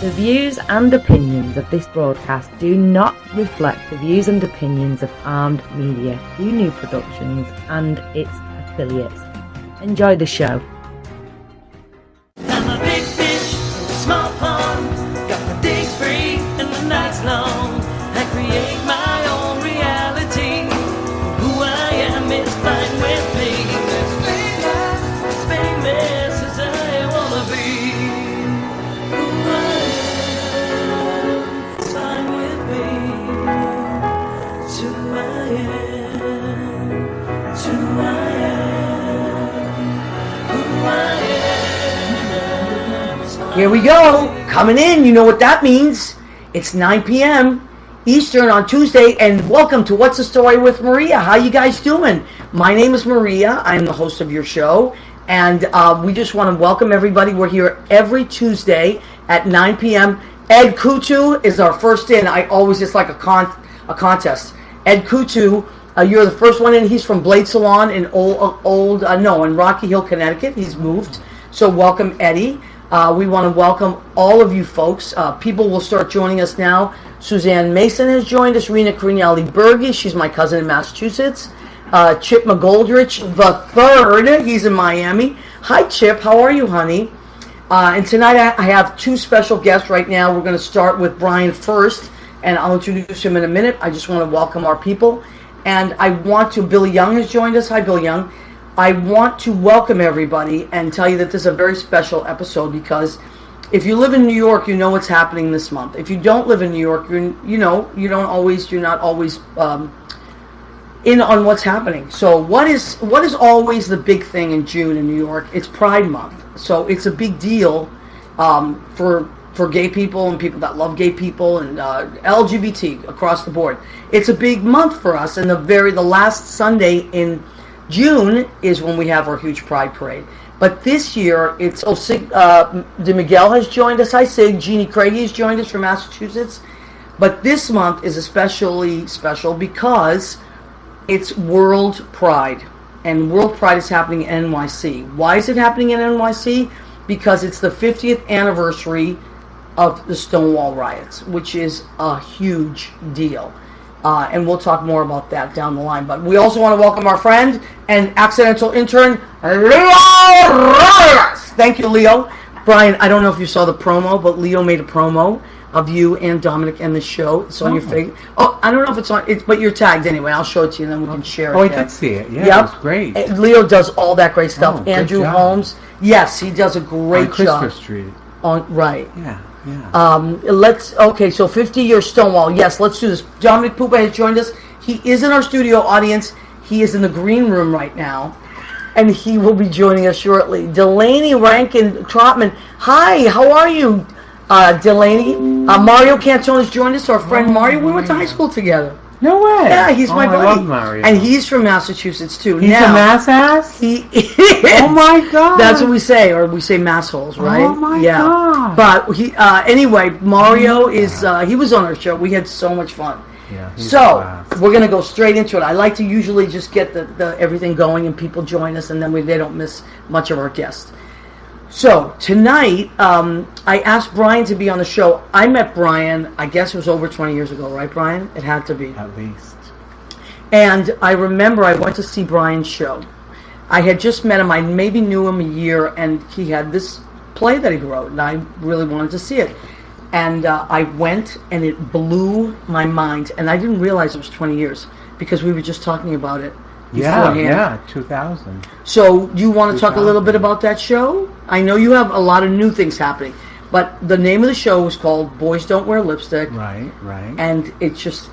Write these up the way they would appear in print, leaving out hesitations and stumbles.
The views and opinions of this broadcast do not reflect the views and opinions of Armed Media, New Productions, and its affiliates. Enjoy the show. I'm a big fish in a small pond. Got my days free and the nights long. I create my own reality. Who I am is fine with me. As famous as I wanna be. Who I am is fine with me. It's who I am. It's who I am. Who I am. Here we go, coming in, you know what that means. It's 9 p.m. Eastern on Tuesday, and welcome to What's the Story with Maria. How you guys doing? My name is Maria. I'm the host of your show, and we just want to welcome everybody. We're here every Tuesday at 9 p.m. Ed Kutu is our first in. I always, it's like a contest. Ed Kutu, you're the first one in. He's from Blade Salon in in Rocky Hill, Connecticut. He's moved, so welcome, Eddie. We want to welcome all of you folks. People will start joining us now. Suzanne Mason has joined us. Rena Crinelli-Berge, she's my cousin in Massachusetts. Chip McGoldrich the third, he's in Miami. Hi, Chip. How are you, honey? And tonight I have two special guests right now. We're going to start with Brian first, and I'll introduce him in a minute. I just want to welcome our people. And Billy Young has joined us. Hi, Billy Young. I want to welcome everybody and tell you that this is a very special episode because if you live in New York, you know what's happening this month. If you don't live in New York, you're not always in on what's happening. So what is always the big thing in June in New York? It's Pride Month. So it's a big deal for gay people and people that love gay people and LGBT across the board. It's a big month for us, and the last Sunday in June is when we have our huge Pride Parade. But this year, it's Sig DeMiguel has joined us. Hi, Sig. Jeannie Craigie has joined us from Massachusetts. But this month is especially special because it's World Pride. And World Pride is happening in NYC. Why is it happening in NYC? Because it's the 50th anniversary of the Stonewall Riots, which is a huge deal. And we'll talk more about that down the line. But we also want to welcome our friend and accidental intern, Leo Reyes. Thank you, Leo. Brian, I don't know if you saw the promo, but Leo made a promo of you and Dominick and the show. It's on your face. Oh, I don't know if it's on, but you're tagged anyway. I'll show it to you, and then we can share it. Oh, I did see it. Yeah, it was great. Leo does all that great stuff. Oh, Andrew job. Holmes. Yes, he does a great on job. Christmas Street. Right. Yeah. So 50 years Stonewall. Yes, let's do this. Dominick Pupa has joined us. He is in our studio audience. He is in the green room right now, and he will be joining us shortly. Delaney Rankin Trotman. Hi, how are you, Delaney? Mario Cantone has joined us. Our friend Mario. We went to high school together. No way. Yeah, he's my buddy. I love Mario. And he's from Massachusetts too. He's a mass ass? He is. Oh my god. That's what we say, or we say massholes, right? Oh my god. But he anyway, Mario is he was on our show. We had so much fun. Yeah. So we're gonna go straight into it. I like to usually just get the everything going and people join us, and then they don't miss much of our guests. So tonight, I asked Brian to be on the show. I met Brian, I guess it was over 20 years ago, right, Brian? It had to be. At least. And I remember I went to see Brian's show. I had just met him. I maybe knew him a year, and he had this play that he wrote, and I really wanted to see it. And I went, and it blew my mind. And I didn't realize it was 20 years because we were just talking about it. Yeah, 2000. So, you want to talk a little bit about that show? I know you have a lot of new things happening, but the name of the show was called Boys Don't Wear Lipstick. Right. And it's just,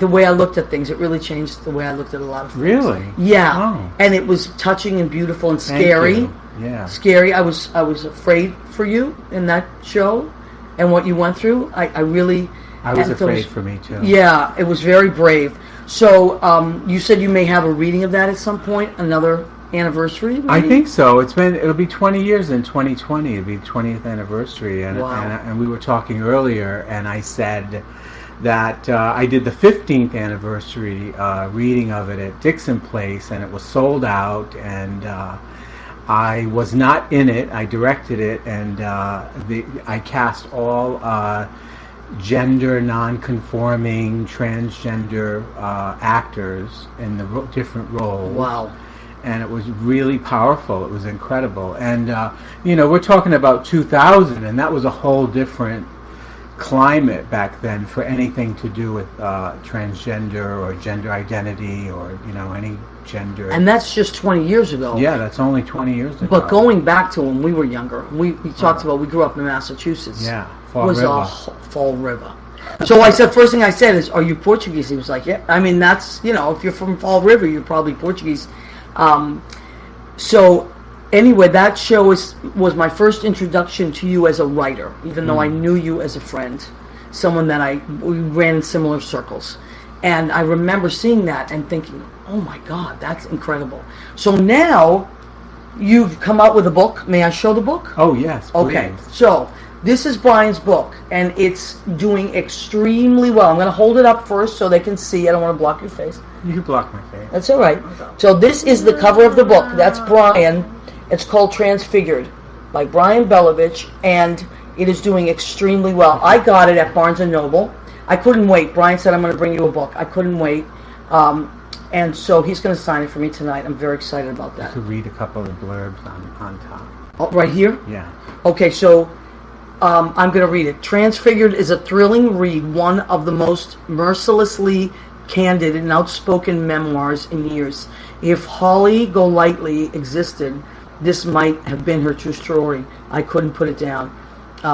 the way I looked at things, it really changed the way I looked at a lot of things. Really? Yeah. Oh. And it was touching and beautiful and scary. Thank you. Yeah. Scary. I was afraid for you in that show and what you went through. I was afraid for me too. Yeah, it was very brave. So, you said you may have a reading of that at some point, another anniversary, maybe? I think so. It'll be 20 years in 2020. It'll be 20th anniversary. And we were talking earlier, and I said that I did the 15th anniversary reading of it at Dixon Place, and it was sold out, and I was not in it. I directed it, and I cast all gender non-conforming, transgender actors in the different roles. Wow. And it was really powerful. It was incredible. And, we're talking about 2000, and that was a whole different climate back then for anything to do with transgender or gender identity or, any gender. And that's just 20 years ago. Yeah, that's only 20 years ago. But going back to when we were younger, we talked about, we grew up in Massachusetts. Yeah, Fall River. So first thing I said is, are you Portuguese? He was like, yeah. I mean, that's, if you're from Fall River, you're probably Portuguese. So anyway, that show was my first introduction to you as a writer, even though I knew you as a friend, someone that we ran in similar circles. And I remember seeing that and thinking, oh my God, that's incredible. So now you've come out with a book. May I show the book? Oh, yes, please. Okay, so this is Brian's book, and it's doing extremely well. I'm going to hold it up first so they can see. I don't want to block your face. You can block my face. That's all right. So this is the cover of the book. That's Brian. It's called Transfigured by Brian Belovitch, and it is doing extremely well. I got it at Barnes & Noble. I couldn't wait. Brian said, I'm going to bring you a book. I couldn't wait. And so he's going to sign it for me tonight. I'm very excited about that. To read a couple of blurbs on top. Oh, right here? Yeah. Okay, so I'm going to read it. Transfigured is a thrilling read, one of the most mercilessly candid and outspoken memoirs in years. If Holly Golightly existed, this might have been her true story. I couldn't put it down.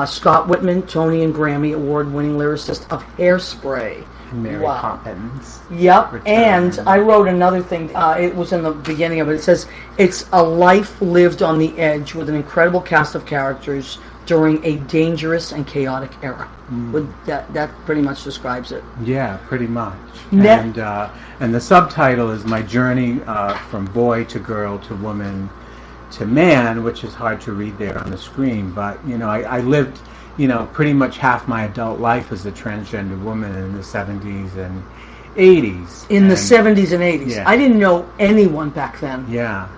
Scott Whitman, Tony and Grammy award-winning lyricist of Hairspray. Mary Poppins. Yep, Return. And I wrote another thing. It was in the beginning of it. It says, it's a life lived on the edge with an incredible cast of characters during a dangerous and chaotic era. That pretty much describes it. Yeah, pretty much. And the subtitle is My Journey from Boy to Girl to Woman to Man, which is hard to read there on the screen. But, I lived, pretty much half my adult life as a transgender woman in the 70s and 80s. In the 70s and 80s. Yeah. I didn't know anyone back then Yeah.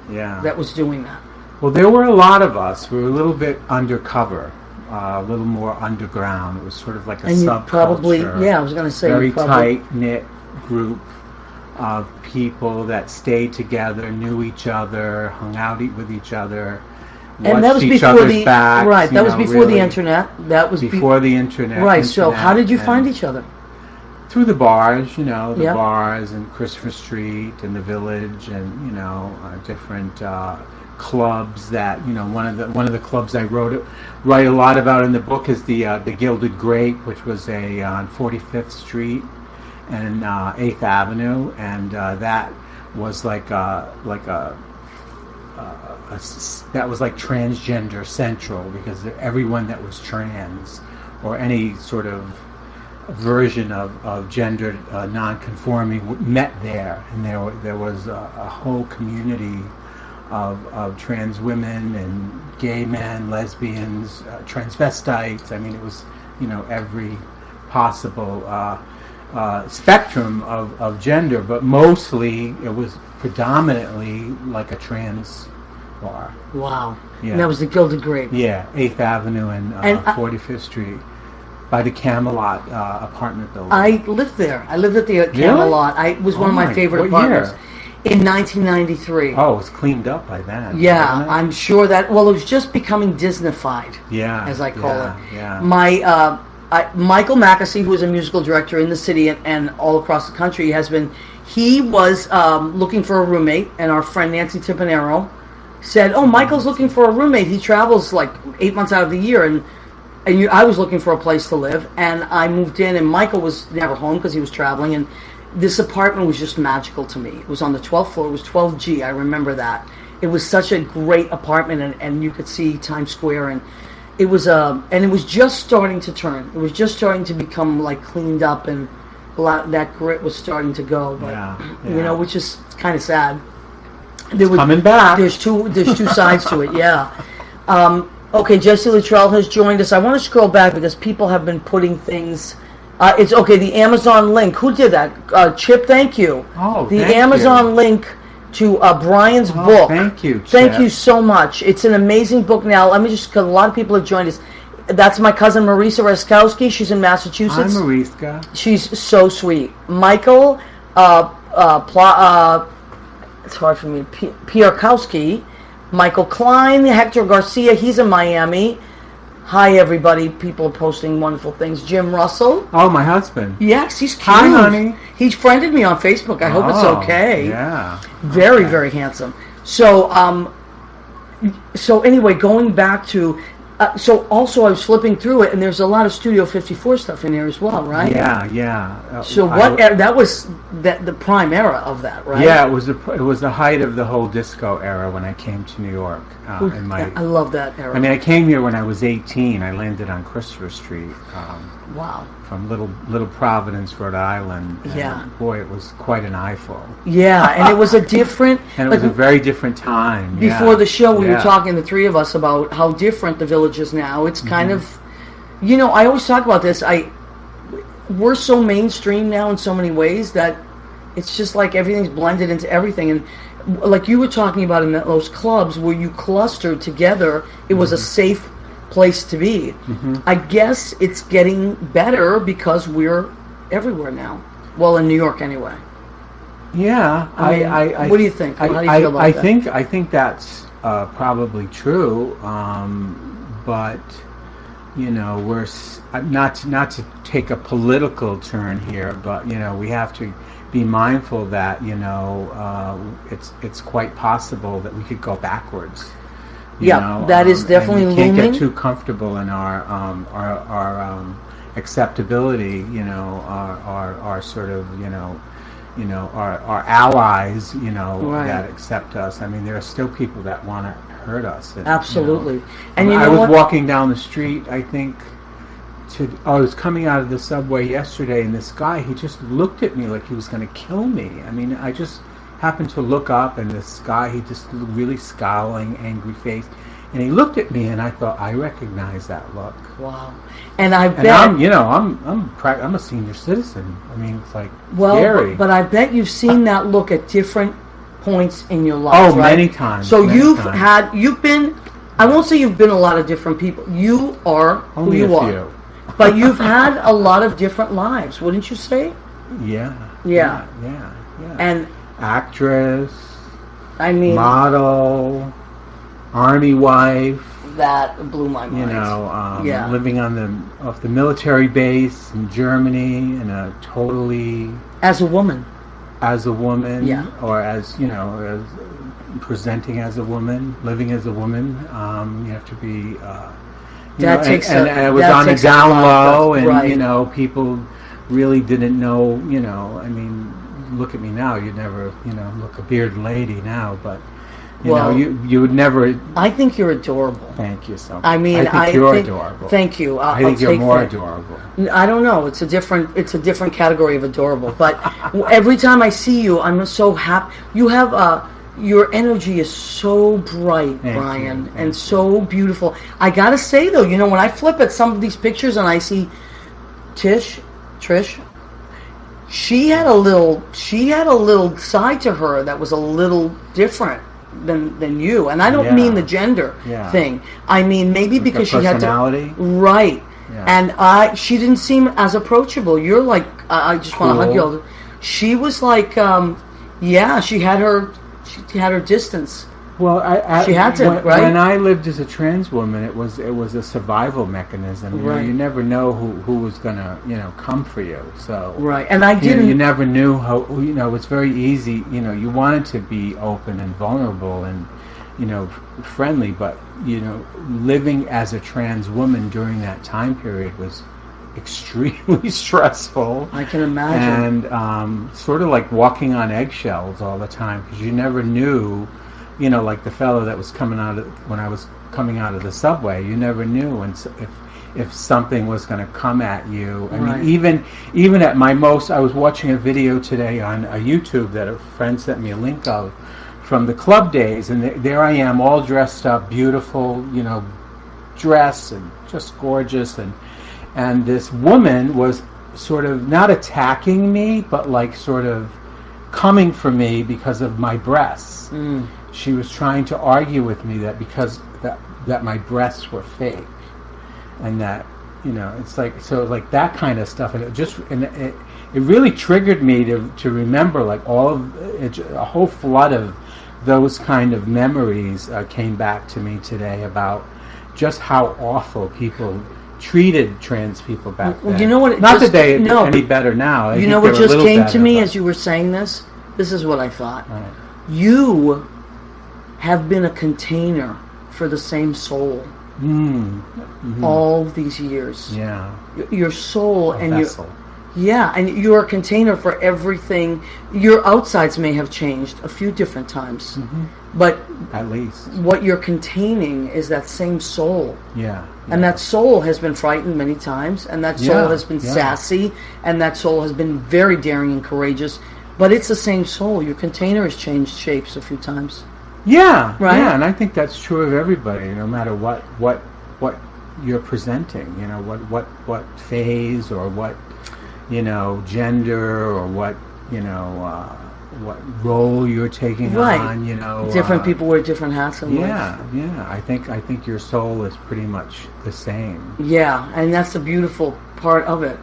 that was doing that. Well, there were a lot of us. We were a little bit undercover, a little more underground. It was sort of like a subculture. Probably, I was going to say. Very tight-knit group of people that stayed together, knew each other, hung out with each other, and that was each before other's backs, right. That was before the internet. That was before the internet. Right. So how did you find each other? Through the bars, bars and Christopher Street and the Village, and different clubs. That one of the clubs I write a lot about in the book is the Gilded Grape, which was on 45th Street and 8th Avenue, and that was that was like transgender central, because everyone that was trans or any sort of version of gender non-conforming met there, and there was a whole community of trans women and gay men, lesbians, transvestites. I mean, it was every possible spectrum of gender, but mostly it was predominantly like a trans bar. Wow. Yeah. And that was the Gilded Grape. Yeah, 8th Avenue and 45th Street by the Camelot apartment building. I lived there. I lived at the Camelot. It was one of my favorite apartments. Year? In 1993. Oh, it was cleaned up by then. Yeah, I'm sure that. Well, it was just becoming Disneyfied. Yeah, as I call it. Yeah. Michael Mackesy, who is a musical director in the city and all across the country, he was looking for a roommate, and our friend Nancy Timpanero said, "Oh, Michael's looking for a roommate. He travels like 8 months out of the year, and I was looking for a place to live, and I moved in, and Michael was never home because he was traveling, and this apartment was just magical to me. It was on the 12th floor. It was 12G. I remember that. It was such a great apartment, and you could see Times Square, and it was just starting to turn. It was just starting to become like cleaned up, and a lot of that grit was starting to go. But which is kind of sad. Coming back. There's two sides to it. Yeah. Okay, Jesse Luttrell has joined us. I want to scroll back because people have been putting things. It's okay. The Amazon link. Who did that? Chip. Thank you. Oh, the Amazon link to Brian's Oh, book. thank you, Thank Chip. you so much. It's an amazing book. Now, let me just, because a lot of people have joined us. That's my cousin Marisa Raskowski. She's in Massachusetts. Hi, Mariska. She's so sweet. Michael, it's hard for me, Pierkowski, Michael Klein, Hector Garcia, he's in Miami. Hi, everybody. People are posting wonderful things. Jim Russell. Oh, my husband. Yes, he's cute. Hi, honey. He friended me on Facebook. I hope it's Oh, okay. Yeah. Very, very handsome. So, so anyway, going back to, so also I was flipping through it, and there's a lot of Studio 54 stuff in there as well, right? Yeah. So that was the prime era of that, right? Yeah, it was the height of the whole disco era when I came to New York. I love that era. I mean, I came here when I was 18. I landed on Christopher Street. Wow. From Little Providence, Rhode Island. And Yeah. Boy, it was quite an eyeful. Yeah, and it was a different... And it was a very different time. Before the show, we were Yeah. talking, the three of us, about how different the Village is now. It's kind of... You know, I always talk about this. We're so mainstream now in so many ways that it's just like everything's blended into everything. And like you were talking about in those clubs where you clustered together, it was a safe place to be. I guess it's getting better because we're everywhere now. Well, in New York anyway. Yeah, I what do you think? How do you feel about that? I think that's probably true, but you know, we're not to take a political turn here, but you know, we have to be mindful that you know it's quite possible that we could go backwards. You know, that is definitely and we can't looming. get too comfortable in our acceptability. You know, our sort of our allies. You know, Right. that accept us. I mean, there are still people that want to hurt us. And, Absolutely. You know, And you know I was what? walking down the street. I think. I was coming out of the subway yesterday, and this guy, he just looked at me like he was going to kill me. I mean, I just happened to look up, and this guy, he just really scowling, angry face, and he looked at me, and I thought, I recognize that look. Wow. And I bet... And I'm a senior citizen. I mean, it's like scary. But I bet you've seen that look at different points in your life, Oh, right? many times. So many you've times. been, I won't say you've been a lot of different people. You are Only who you a are. few. But you've had a lot of different lives, wouldn't you say? Yeah. And Actress, I mean, model, army wife. that blew my mind. You know, Yeah. living off the military base in Germany, and totally As a woman. as a woman, Yeah. or as you know, as presenting as a woman, living as a woman. You have to be. That takes and a- I was that on the takes a down lot of- low, and right. you know, people really didn't know. You know, I mean, look at me now. You'd never, look a bearded lady now, but. You would never. I think you're adorable. Thank you so much. I mean, I think you're adorable. Thank you. I think you're more adorable. I don't know. It's a different category of adorable. But every time I see you, I'm so happy. You have your energy is so bright, Thank Brian, you. and so beautiful. I gotta say though, when I flip at some of these pictures and I see Trish, she had a little side to her that was a little different than you. And I don't mean the gender thing. I mean maybe Like because her she had to personality? right. Yeah. And she didn't seem as approachable. You're like I just want to hug you. All she was like she had her distance. Well, She had to, right? When I lived as a trans woman, it was a survival mechanism. Right. You never know who was gonna come for you. So Right, and I didn't. You never knew how. It's very easy. You wanted to be open and vulnerable and friendly, but living as a trans woman during that time period was extremely stressful. I can imagine. And sort of like walking on eggshells all the time, because you never knew, like the fellow that was when I was coming out of the subway, you never knew if something was going to come at you. I Right. mean, even at my most, I was watching a video today on YouTube that a friend sent me a link of from the club days, and there I am, all dressed up, beautiful, dress, and just gorgeous, and this woman was sort of not attacking me, but like sort of coming for me because of my breasts. She was trying to argue with me that because that my breasts were fake, and that, you know, it's like, so like that kind of stuff, and it really triggered me to remember, like, all of it, a whole flood of those kind of memories came back to me today about just how awful people treated trans people back then. You know what? Not that they are any better now. You know what just came to me as you were saying this? This is what I thought. Right. You have been a container for the same soul all these years. Yeah. Your soul A and vessel. and you're a container for everything. Your outsides may have changed a few different times, but At least. what you're containing is that same soul. Yeah. And that soul has been frightened many times, and that soul has been sassy, and that soul has been very daring and courageous. But it's the same soul. Your container has changed shapes a few times. Yeah, Right? yeah, and I think that's true of everybody, no matter what you're presenting. You know, what phase or what, you know, gender or what, you know, what role you're taking on. You know, different people wear different hats in life. Yeah. I think your soul is pretty much the same. Yeah, and that's the beautiful part of it,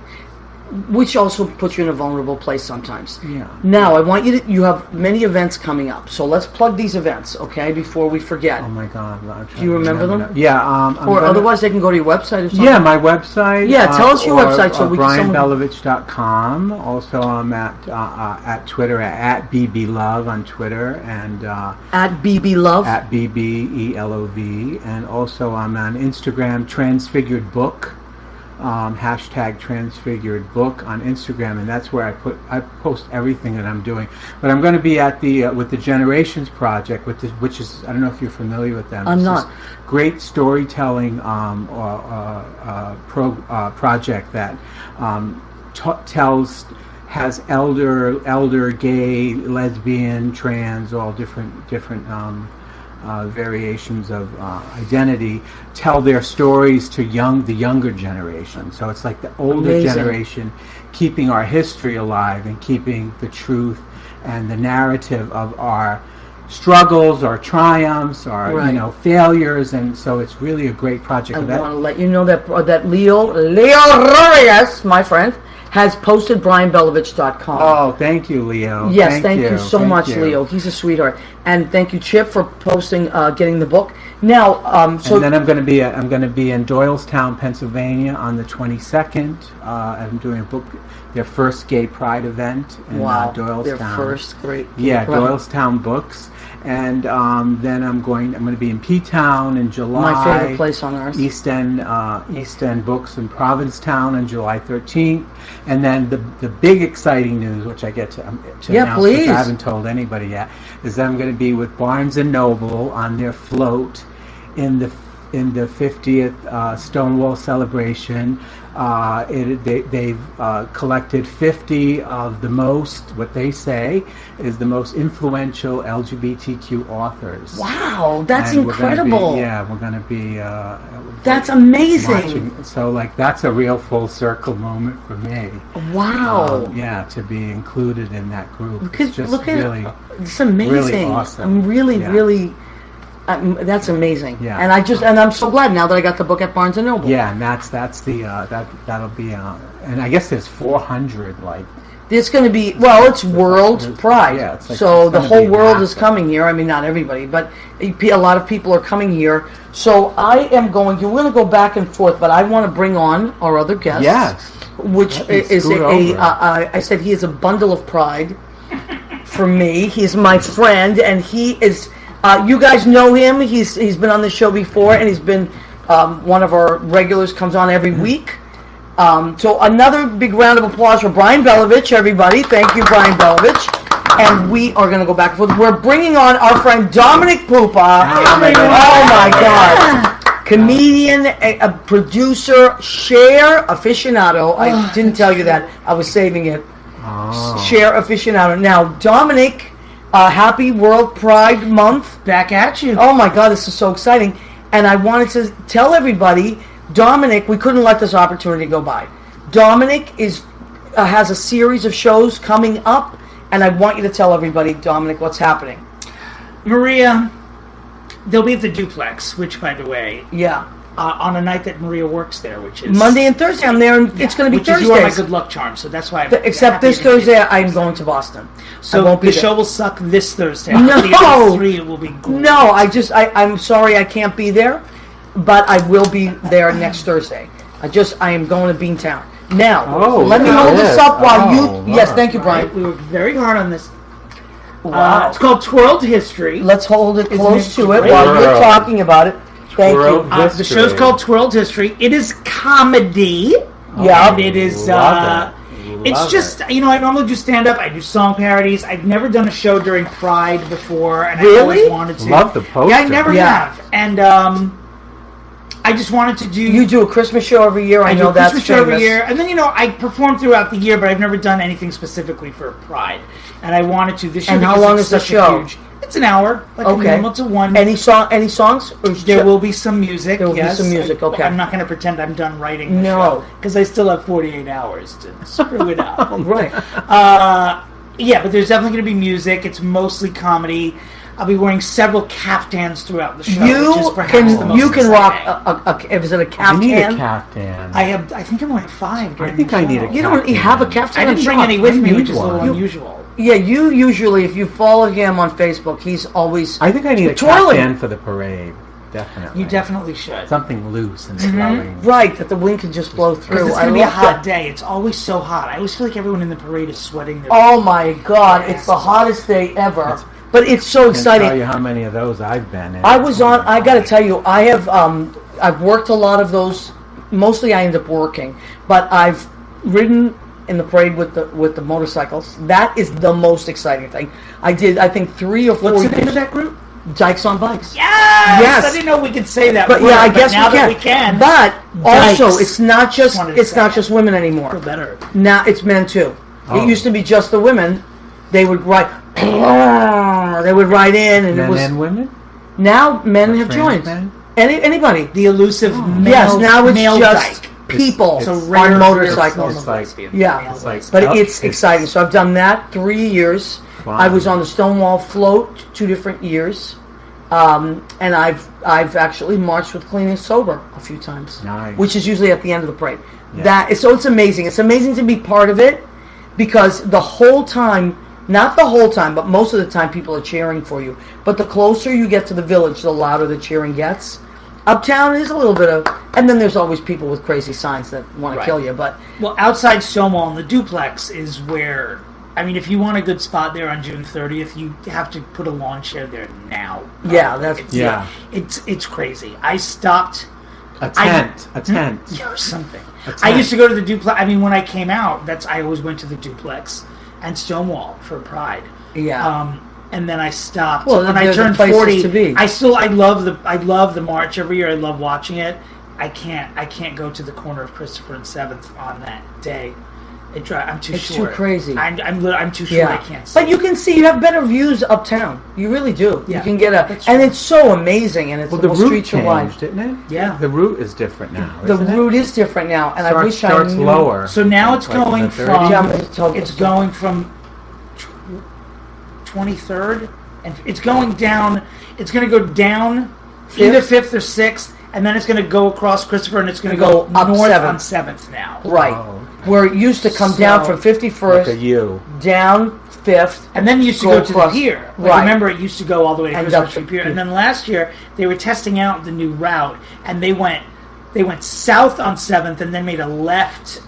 which also puts you in a vulnerable place sometimes. Yeah. Now, I want you have many events coming up, so let's plug these events, okay, before we forget. Oh my God! Do you remember them? Now. Yeah. Otherwise, they can go to your website or something. Yeah, my website. Yeah, tell us your website so we can. BrianBelovitch.com. Also, I'm at Twitter at BBLove on Twitter, and At BBLove. at BBELOV, and also I'm on Instagram, Transfigured Book. Hashtag Transfigured Book on Instagram, and that's where I post everything that I'm doing. But I'm going to be at the with the Generations Project, which is, I don't know if you're familiar with them. I'm not. This great storytelling project that has elder, gay, lesbian, trans, all different variations of identity, tell their stories to the younger generation. So it's like the older generation keeping our history alive and keeping the truth and the narrative of our struggles, our triumphs, our failures, and so it's really a great project. I want to let you know that Leo Reyes, my friend, has posted BrianBelovitch.com. Oh, thank you, Leo. Yes, thank you so much, Leo. He's a sweetheart. And thank you, Chip, for posting, getting the book. Now, and then I'm going to be in Doylestown, Pennsylvania, on the 22nd. I'm doing their first gay pride event in Doylestown. Their first great. Doylestown Books. And then I'm going to be in P-Town in July. My favorite place on earth. East End Books in Provincetown on July 13th. And then the big exciting news, which I get to announce, which I haven't told anybody yet, is that I'm going to be with Barnes & Noble on their float in the 50th Stonewall celebration. They've collected 50 of the most, what they say, is the most influential LGBTQ authors. Wow, that's incredible. We're going to be... that's amazing. Watching. So, like, that's a real full circle moment for me. Wow. To be included in that group. Because it's it's amazing. Really awesome. I'm really... that's amazing. Yeah. And I'm so glad now that I got the book at Barnes & Noble. Yeah, and that'll be and I guess there's 400 like. It's going to be, it's World Pride. Yeah, it's like, so the whole world is coming here. I mean, not everybody, but a lot of people are coming here. So we're going to go back and forth, but I want to bring on our other guest. Yes. Which is I said he is a bundle of pride for me. He's my friend, and he is, you guys know him. He's been on the show before, and he's been one of our regulars, comes on every week. So another big round of applause for Brian Belovitch, everybody. Thank you, Brian Belovitch. And we are going to go back and forth. We're bringing on our friend Dominick Pupa. Oh my God. Comedian, a producer, share aficionado. I didn't tell you that. I was saving it. Share aficionado. Now, Dominick, happy World Pride Month. Back at you. Oh my God, this is so exciting. And I wanted to tell everybody, Dominick, we couldn't let this opportunity go by. Dominick has a series of shows coming up And I want you to tell everybody, Dominic, what's happening. Maria, they'll be at the duplex, which, by the way, Yeah. on a night that Maria works there, which is Monday and Thursday, I'm there, and it's going to be which is you are my Thursdays. good luck charm. So that's why. Except happy this to be Thursday, there. I'm going to Boston. So I won't be the there. show will suck this Thursday. No! At the end of 3, it will be great. No, I'm sorry I can't be there, but I will be there next Thursday. I am going to Beantown. Now, let me hold this up while you... Yes, thank you, Brian. We worked very hard on this. Wow. It's called Twirled History. Let's hold it close it to it great? while you're talking about it. Thank Twirled you. The show's called Twirled History. It is comedy. Yeah. And it is... Love it. It's Love just, I normally do stand-up. I do song parodies. I've never done a show during Pride before, and I Really? always wanted to. Love the poster. Yeah, I never Yeah. have. And I just wanted to do... You do a Christmas show every year. I do know a that's Christmas show every famous. year. And then, I perform throughout the year, but I've never done anything specifically for Pride. And I wanted to this year. And how because long it's is the such a show? huge- It's an hour. Like a Okay. minimum to one. Any songs? Or There will be some music. There will be yes. some music, okay. I'm not going to pretend I'm done writing the No. show because I still have 48 hours to screw it up. Right. Yeah, but there's definitely going to be music. It's mostly comedy. I'll be wearing several caftans throughout the show, which is perhaps the most You can rock exciting. is it a I caftan? need a caftan. I think I'm wearing 5. I during think the I need show. a You don't have a caftan. I didn't bring on any shop. with I me, need which is a little one. unusual. Yeah, you usually, if you follow him on Facebook, he's always I think I need a twirling. caftan for the parade. Definitely. You definitely should. Something loose and flowing. Right, that the wind can just blow Because through. it's I going to be a love hot that. day. It's always so hot. I always feel like everyone in the parade is sweating. Their Oh my God, it's the hottest day ever. But it's so I can't tell exciting. you how many of those I've been in. I was on. I got to tell you, I have. I've worked a lot of those. Mostly, I end up working, but I've ridden in the parade with the motorcycles. That is the most exciting thing. I did. I think 3 or 4. What's the name of that group? Dykes on Bikes. Yes! I didn't know we could say that. But word, yeah, I but guess now we can. that we can. But also, Dykes. it's not just wanted to say just women anymore. feel better. Now it's men too. Oh. It used to be just the women. They would ride. They would ride in, and Men it was. and women? Now men have Trans joined. men? Anybody. The elusive male, Yes, now it's male just dyke. people It's It's a rare on rare motorcycles. form of lesbian. Yeah. It's like But Cupcakes. it's exciting. So I've done that 3 years. Wow. I was on the Stonewall float 2 different years, and I've actually marched with Clean and Sober a few times, Nice. which is usually at the end of the parade. Yeah. So it's amazing. It's amazing to be part of it because the whole time, not the whole time, but most of the time, people are cheering for you. But the closer you get to the village, the louder the cheering gets. Uptown is a little bit of, and then there's always people with crazy signs that want to Right. kill you. But Well, outside Stonewall in the duplex is where, if you want a good spot there on June 30th, you have to put a lawn chair there now. Yeah, that's- It's- Yeah. It's crazy. I stopped A tent. or something. A I tent. used to go to the duplex. When I came out, I always went to the duplex and Stonewall for Pride. yeah. And then I stopped. Well, when I they're the turned places 40, to be. I love the march every year. I love watching it. I can't go to the corner of Christopher and 7th on that day. I'm too It's short. too crazy. I'm too short. I can't see. But you can see, you have better views uptown. You really do. Yeah, You can get that's and true. it's so amazing, and it's Well, the the whole route streets are wide. changed, didn't it? Yeah. The route is different now. The isn't it? route is different now, and I wish starts I knew. lower. So now it's Like in going the 30s? from Yeah, I'm gonna tell you it's something. going from 23rd, and it's going down. It's going to go down either 5th or 6th, and then it's going to go across Christopher, and it's going to go Up north 7th. on 7th now. Right. Oh. Where it used to come down So- from 51st, Like a U. down 5th. And then you used to Go go to across- the pier. Like, right. Remember, it used to go all the way to And Christopher up Street to- Pier. And then last year, they were testing out the new route, and they went south on 7th, and then made a left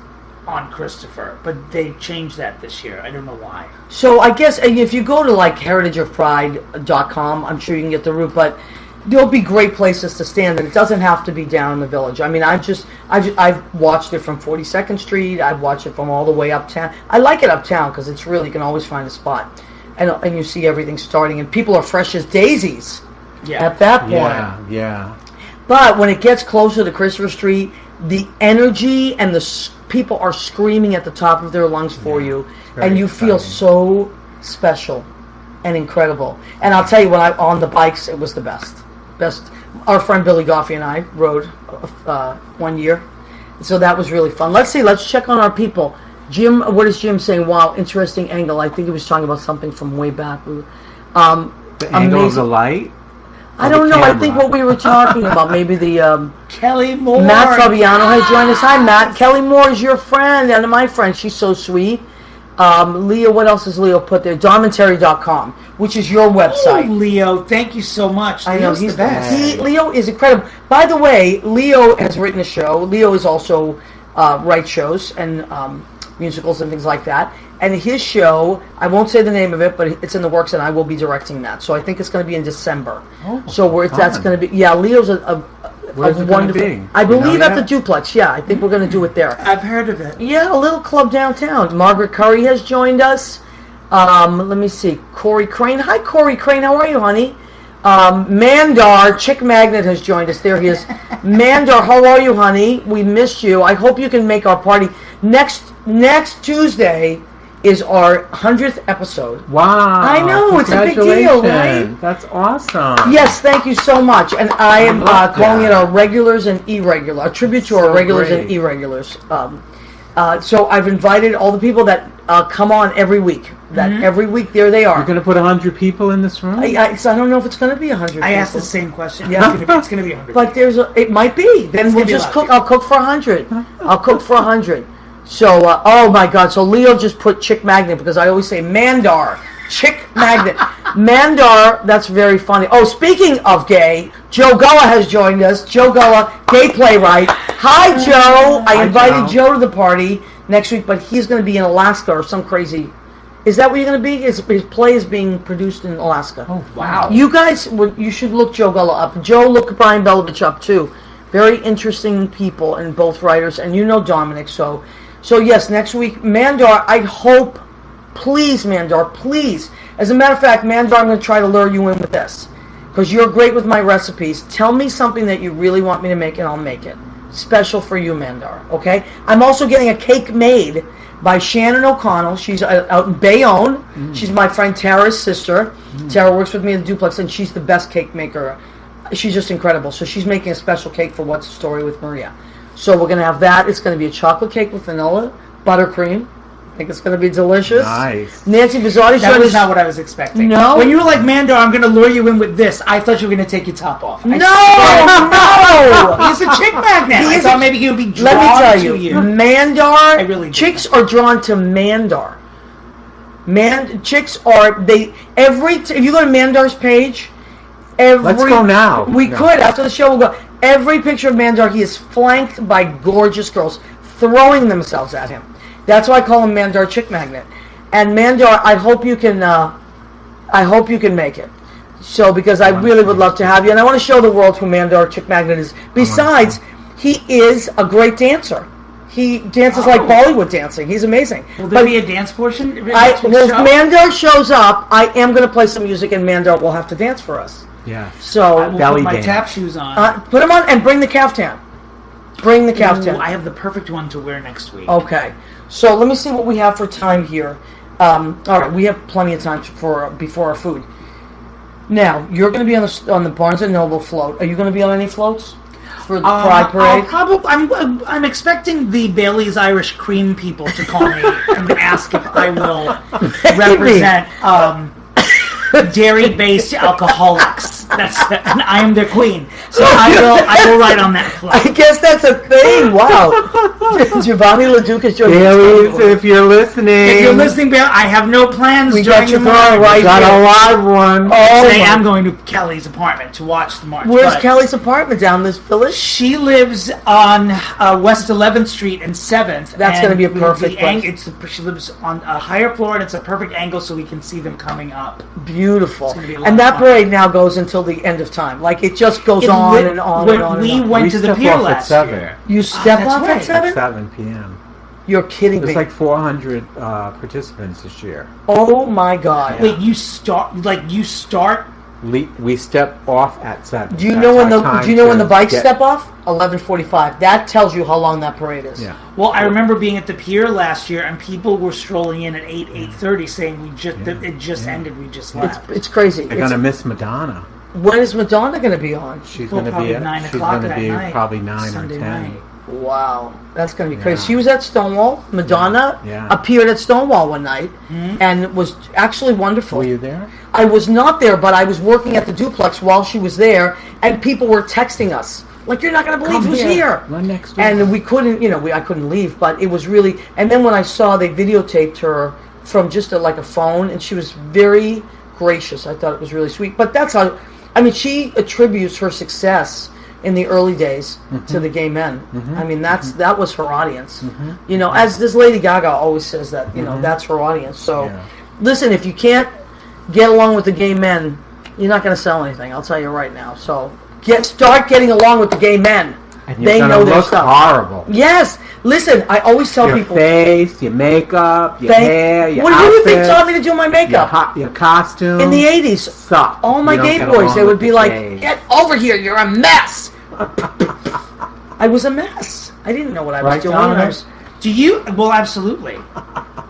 on Christopher. But they changed that this year. I don't know why. So I guess if you go to like heritageofpride.com, I'm sure you can get the route, but there'll be great places to stand, and it doesn't have to be down in the village. I've watched it from 42nd Street. I've watched it from all the way uptown. I like it uptown because it's really, you can always find a spot, and you see everything starting, and people are fresh as daisies Yeah. at that point. Yeah. But when it gets closer to Christopher Street, the energy and people are screaming at the top of their lungs for you, very and you feel exciting. so special and incredible. And I'll tell you, when on the bikes, it was the best. Our friend Billy Goffey and I rode 1 year, so that was really fun. Let's check on our people. Jim, what is Jim saying? Wow, interesting angle. I think he was talking about something from way back. The angle of the light? I don't know. I think what we were talking about, maybe the Kelly Moore. Matt Fabiano has joined us. Hi, Matt. Kelly Moore is your friend and my friend. She's so sweet. Leo, what else has Leo put there? DarmentTerry.com, which is your website. Oh, Leo, thank you so much. I know, Leo's he's the best. Leo is incredible. By the way, Leo has written a show. Leo is also writes shows and musicals and things like that. And his show, I won't say the name of it, but it's in the works, and I will be directing that. So I think it's going to be in December. Oh, that's going to be. Yeah, Leo's Where's it wonderful. gonna be? I believe at yet? the Duplex. Yeah, I think we're going to do it there. I've heard of it. Yeah, a little club downtown. Margaret Curry has joined us. Let me see. Corey Crane. Hi, Corey Crane. How are you, honey? Mandar, Chick Magnet has joined us. There he is. Mandar, how are you, honey? We missed you. I hope you can make our party. Next Tuesday is our 100th episode. Wow. I know, it's a big deal, right? That's awesome. Yes, thank you so much. And I am calling it our regulars and irregular, a tribute to our regulars and irregulars. So I've invited all the people that come on every week. Every week, there they are. You're going to put 100 people in this room? So I don't know if it's going to be 100 I people. asked the same question. Yeah. It's going to be 100. But it might be. Then we'll just cook. I'll cook for 100. I'll cook for 100. So, oh my God. So Leo just put Chick Magnet because I always say Mandar. Chick Magnet. Mandar, that's very funny. Oh, speaking of gay, Joe Gullah has joined us. Joe Gullah, gay playwright. Hi, Joe. I invited Joe to the party next week, but he's going to be in Alaska or some crazy... Is that where you're going to be? His play is being produced in Alaska. Oh, wow. You guys, you should look Joe Gullah up. Joe, look Brian Belovitch up, too. Very interesting people and both writers. And you know Dominick, so yes, next week, Mandar, I hope, please, Mandar, please. As a matter of fact, Mandar, I'm going to try to lure you in with this. Because you're great with my recipes. Tell me something that you really want me to make, and I'll make it. Special for you, Mandar, okay? I'm also getting a cake made by Shannon O'Connell. She's out in Bayonne. She's my friend Tara's sister. Tara works with me in the Duplex, and she's the best cake maker. She's just incredible. So she's making a special cake for What's the Story with Maria. So we're going to have that. It's going to be a chocolate cake with vanilla, buttercream. I think it's going to be delicious. Nice. Nancy Bizzardi. That was not what I was expecting. No? When you were like, Mandar, I'm going to lure you in with this, I thought you were going to take your top off. No! He's a chick magnet. I thought maybe he would be drawn Let me tell to you. Mandar, I really did. chicks are drawn to Mandar. Chicks are, if you go to Mandar's page, Let's go now. We could, after the show, we'll go. Every picture of Mandar, he is flanked by gorgeous girls throwing themselves at him. That's why I call him Mandar Chick Magnet. And Mandar, I hope you can make it. So, because I really would love to have you. And I want to show the world who Mandar Chick Magnet is. Besides, he is a great dancer. He dances like Bollywood dancing. He's amazing. Will there be a dance portion? If Mandar shows up, I am going to play some music, and Mandar will have to dance for us. Yeah. So, I will put my tap shoes on. put them on and bring the caftan. Bring the caftan. Ooh, I have the perfect one to wear next week. Okay. So let me see what we have for time here. All right, we have plenty of time before our food. Now, you're going to be on the Barnes & Noble float. Are you going to be on any floats for the Pride Parade? I'm expecting the Bailey's Irish Cream people to call me and ask if I will represent dairy-based alcoholics. And I am their queen. So I will ride on that float. I guess that's a thing. Wow. Giovanni LeDuc is joining Bailey's, if you're listening. If you're listening, Bailey, I have no plans during the march. Right got a live one. Today I'm going to Kelly's apartment to watch the march. Where's Kelly's apartment? Down this village? She lives on West 11th Street and 7th. That's going to be a perfect place. She lives on a higher floor, and it's a perfect angle so we can see them coming up. Beautiful. It's gonna be a lot And that of fun. parade now goes until the end of time. Like, it just goes on and on when and on. we and on. went to the step pier off at last 7. year. You step that's off right. at 7? 7 p.m. You're kidding me. There's like 400 participants this year. Oh my God. Wait, you start. We step off at 7. Do you know when the bikes step off? 11:45. That tells you how long that parade is. Yeah. Well, I remember being at the pier last year, and people were strolling in at 8:30, saying it just ended. We just left. It's crazy. They're gonna miss Madonna. When is Madonna going to be on? She's Well, gonna probably be 9 she's o'clock gonna that be night, probably 9 Sunday or 10. night. Wow, that's going to be crazy. Yeah. She was at Stonewall. Madonna Yeah. appeared at Stonewall one night, and it was actually wonderful. Were you there? I was not there, but I was working at the duplex while she was there, and people were texting us. Like, you're not going to believe who's here. Run next door. And we couldn't, I couldn't leave, but it was really, and then when I saw they videotaped her from just like a phone, and she was very gracious. I thought it was really sweet. But that's how, she attributes her success in the early days to the gay men. That was her audience. As this Lady Gaga always says that, that's her audience. So, listen, if you can't get along with the gay men, you're not going to sell anything. I'll tell you right now. So, start getting along with the gay men. And they know their look stuff. Horrible. Yes. Listen, I always tell your people. Your face, your makeup, your hair, your What do you think outfits, taught me to do my makeup? Your costume. In the 80s. Suck. All my gay boys, they would be like, get over here, you're a mess. I was a mess. I didn't know what I was doing. Do you? Well, absolutely.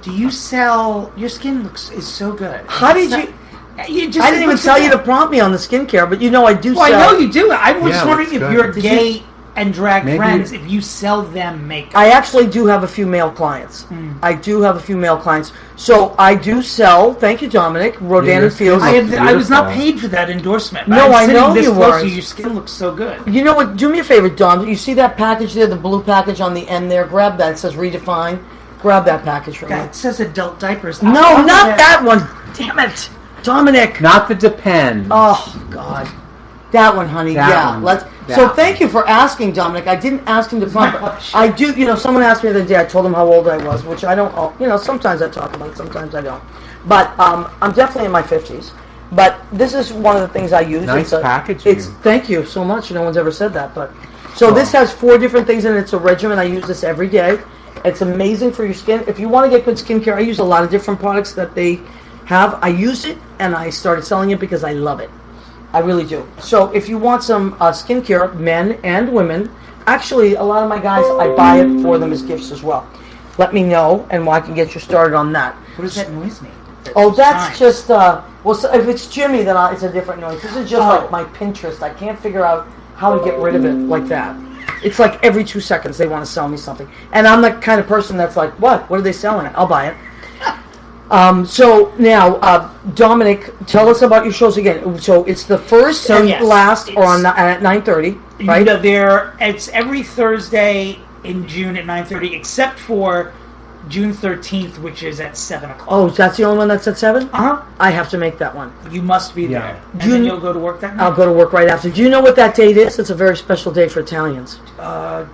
Do you sell? Your skin is so good. How did you? I didn't even tell you to prompt me on the skincare, but I do sell. Well, I know you do. I was just wondering if good. your gay and drag friends, if you sell them makeup. I actually do have a few male clients. I do have a few male clients. So I do sell, thank you, Dominic, Rodan and Fields. I was not paid for that endorsement. No, I know you weren't. Your skin looks so good. You know what? Do me a favor, Dom. You see that package there, the blue package on the end there? Grab that. It says redefine. Grab that package for me. That says adult diapers. No, not that one. Damn it. Dominic. Not the Depend. Oh, God. That one, honey. So thank you for asking, Dominic. I didn't ask him to prompt. I do, someone asked me the other day, I told them how old I was, which I don't, sometimes I talk about it, sometimes I don't. But I'm definitely in my 50s. But this is one of the things I use. Nice packaging. Thank you so much. No one's ever said that. But this has 4 different things in it. It's a regimen. I use this every day. It's amazing for your skin. If you want to get good skincare, I use a lot of different products that they have. I use it, and I started selling it because I love it. I really do. So if you want some skincare, men and women, actually a lot of my guys, I buy it for them as gifts as well. Let me know, and I can get you started on that. What does that noise mean? That's just, so if it's Jimmy, then it's a different noise. This is just like my Pinterest. I can't figure out how to get rid of it like that. It's like every 2 seconds they want to sell me something. And I'm the kind of person that's like, what? What are they selling? I'll buy it. So now, Dominic, tell us about your shows again. So it's the first and last at 9:30, right? It's every Thursday in June at 9:30, except for June 13th, which is at 7 o'clock. Oh, that's the only one that's at 7? Uh-huh. I have to make that one. You must be there. And then you'll go to work that night? I'll go to work right after. Do you know what that date is? It's a very special day for Italians.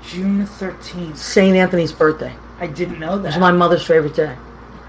June 13th. St. Anthony's birthday. I didn't know that. It's my mother's favorite day.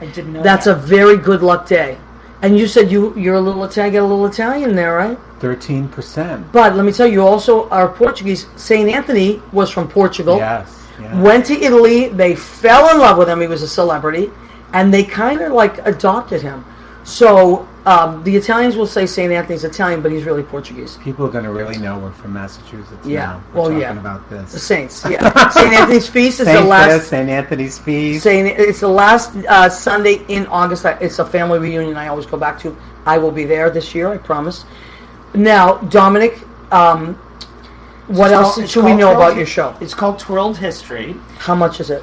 I didn't know That's a very good luck day. And you said you're a little Italian, get a little Italian there, right? 13%. But let me tell you, also are Portuguese. St. Anthony was from Portugal. Yes. Went to Italy. They fell in love with him. He was a celebrity. And they kind of adopted him. So the Italians will say St. Anthony's Italian, but he's really Portuguese. People are going to really know we're from Massachusetts now. We're talking about this. The Saints, St. Anthony's Feast is the last... St. Anthony's Feast. It's the last Sunday in August. It's a family reunion I always go back to. I will be there this year, I promise. Now, Dominic, what else should we know about your show? It's called Twirled History. How much is it?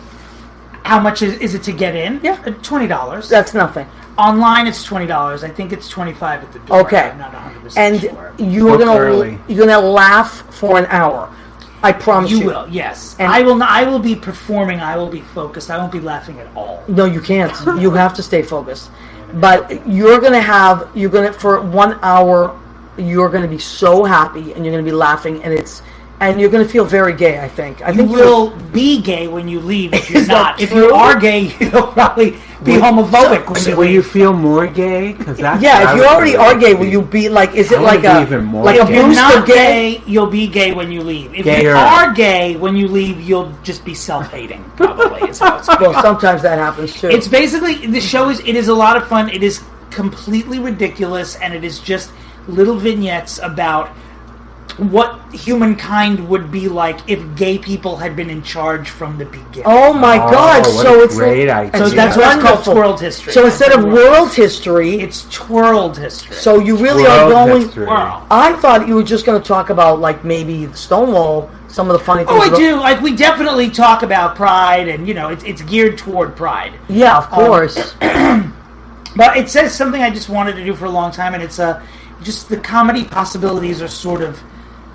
How much is it to get in? Yeah. $20. That's nothing. Online, it's $20. I think it's $25 at the door. Okay. I'm not 100% and sure. you're gonna laugh for an hour. I promise you. You will, yes. And I will be performing. I will be focused. I won't be laughing at all. No, you can't. You have to stay focused. But for 1 hour, you're gonna be so happy, and you're gonna be laughing, and you're going to feel very gay, I think. I think you will be gay when you leave if you're not. If true? you are gay, you'll probably be homophobic when you leave. Will you feel more gay? If you already are gay, will you be like, is it like a if you're not gay, you'll be gay when you leave. If you are gay when you leave, you'll just be self-hating, probably. Is how it's well, sometimes that happens too. It's basically, the show is a lot of fun. It is completely ridiculous, and it is just little vignettes about what humankind would be like if gay people had been in charge from the beginning. Oh my God! what So a it's great idea. So that's why it's called wonderful. twirled history. So instead of world history, it's twirled history. so you really World are going. history. Twirl. I thought you were just going to talk about like maybe Stonewall, some of the funny things. Oh, I about- do. Like, we definitely talk about pride, and, it's geared toward pride. Yeah, of course. But it says something I just wanted to do for a long time, and it's just the comedy possibilities are sort of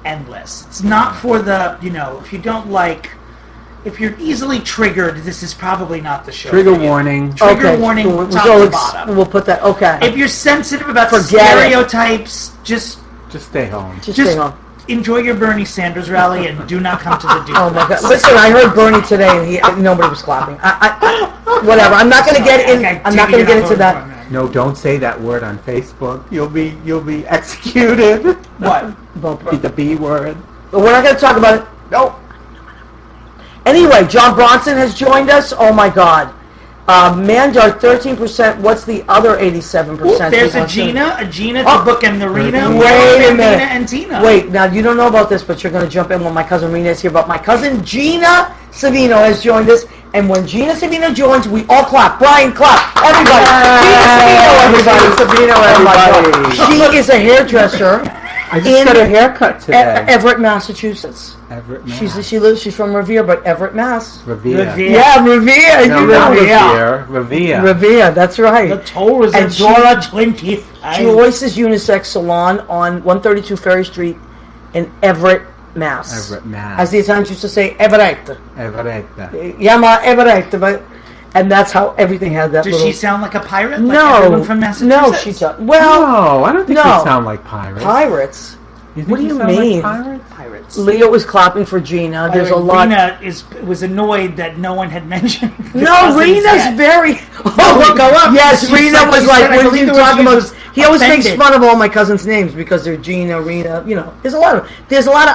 endless. It's not for the, if you don't like, if you're easily triggered, this is probably not the show. Trigger for you. warning. Trigger warning, top to bottom. We'll put that. Okay. If you're sensitive about Forget stereotypes, just stay home. Just just hang on. enjoy your Bernie Sanders rally and do not come to the Duke. Oh my God! Listen, I heard Bernie today, and nobody was clapping. Whatever. I'm not going to get in. I'm not going to get into that. No, don't say that word on Facebook. You'll be executed. What? The B word. But we're not going to talk about it. No. Anyway, John Bronson has joined us. Oh my God. Mandar 13%. What's the other 87%? There's a Gina to bookend the Rena. Wait a minute. Rena and Tina. Wait, now you don't know about this, but you're going to jump in when my cousin Rena is here. But my cousin Gina Savino has joined us, and when Gina Savino joins, we all clap. Brian, clap. Everybody. Gina Savino, everybody. She is a hairdresser. I just got a haircut today. Everett, Massachusetts. Everett, Mass. She's from Revere, but Everett, Mass. Revere. Yeah, Revere. No, you not know. Revere. Revere, that's right. The toll is And at Dora 25. Joyce's Unisex Salon on 132 Ferry Street in Everett, Mass. Everett, Mass. As the Italians used to say, Everett. Everett. Yama Everett. But, and that's how everything had that Does little... she sound like a pirate? Like No. everyone from Massachusetts? No, she does. Well, No, I don't think no. you sound like pirates. Pirates. You think What do you sound like mean? pirates? Pirates. Leo was clapping for Gina. By There's the a way, lot... Rena was annoyed that no one had mentioned the No, cousins Rena's yet. very... Oh, go up. Yes, She Rena said- was she like, said, I what are believe you the word talking she about? was He always makes offended. fun of all my cousins' names because they're Gina, Rena, there's a lot of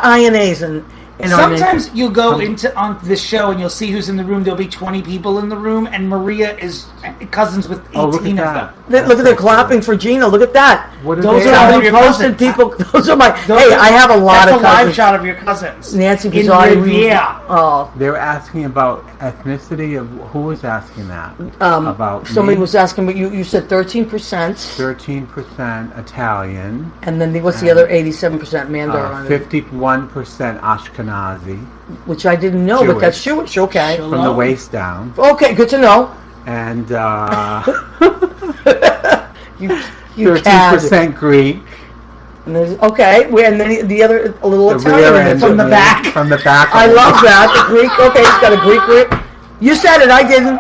INAs in our name. Sometimes you'll go on this show and you'll see who's in the room. There'll be 20 people in the room, and Maria is cousins with 18 Oh, look at of that. them. Look at they're clapping for Gina. Look at that. What are Those they? are all Somebody your posted cousins. people. Those are my... Those Hey, are- I have a lot That's of a live cousins. shot of your cousins. Nancy in Pizzotti. Riviera. Oh. They were asking about ethnicity of who was asking that? About Somebody me? was asking, but you said 13%. 13% Italian, And then what's the other 87% Mandarin? 51% Ashkenazi Which I didn't know, but that's Jewish. Okay. from the Hello? waist down, Okay, good to know. and You cad. 13% Greek. And there's- okay, and then the other, a little The Italian rear in end it. from the of back. From the back. I love that. The Greek. Okay, he's got a Greek grip. You said it. I didn't.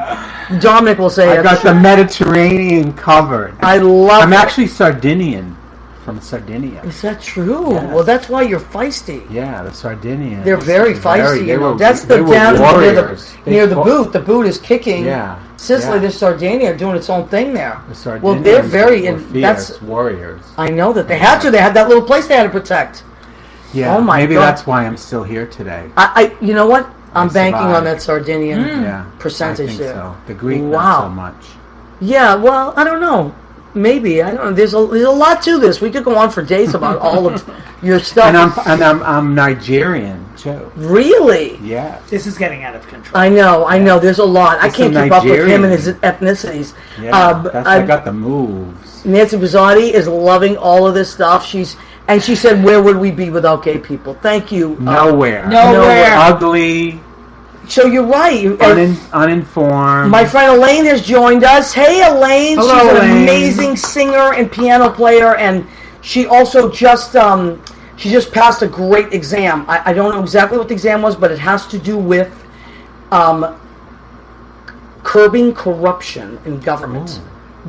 Dominick will say I it. got the Mediterranean covered. I love I'm it. actually Sardinian, from Sardinia. Is that true? Yes. Well, that's why you're feisty. Yeah, the Sardinians. They're very feisty. They were, That's they the were down warriors. They near the fought- boot. The boot is kicking. Yeah. Sicily, yeah. there's Sardinia doing its own thing there. The Sardinians Well, they're very. were That's. fierce warriors. I know that they had to. They had that little place they had to protect. Yeah, Oh my maybe God. that's why I'm still here today. You know what? I'm banking on survived. that Sardinian Yeah, percentage I think there. so. The Greek, Wow. not so much. Yeah, well, I don't know. Maybe I don't know. There's a lot to this. We could go on for days about all of your stuff. And I'm Nigerian too. Really? Yeah. This is getting out of control. I know. There's a lot. I It's can't a keep up with him and his Nigerian. ethnicities. Yeah. I I'm- got the moves. Nancy Pizzotti is loving all of this stuff. She said, "Where would we be without gay people?" Thank you. Nowhere. Nowhere. Ugly. So you're right. Uninformed. My friend Elaine has joined us. Hey, Elaine. Hello, She's an Elaine. amazing singer and piano player, and she also just passed a great exam. I don't know exactly what the exam was, but it has to do with curbing corruption in government.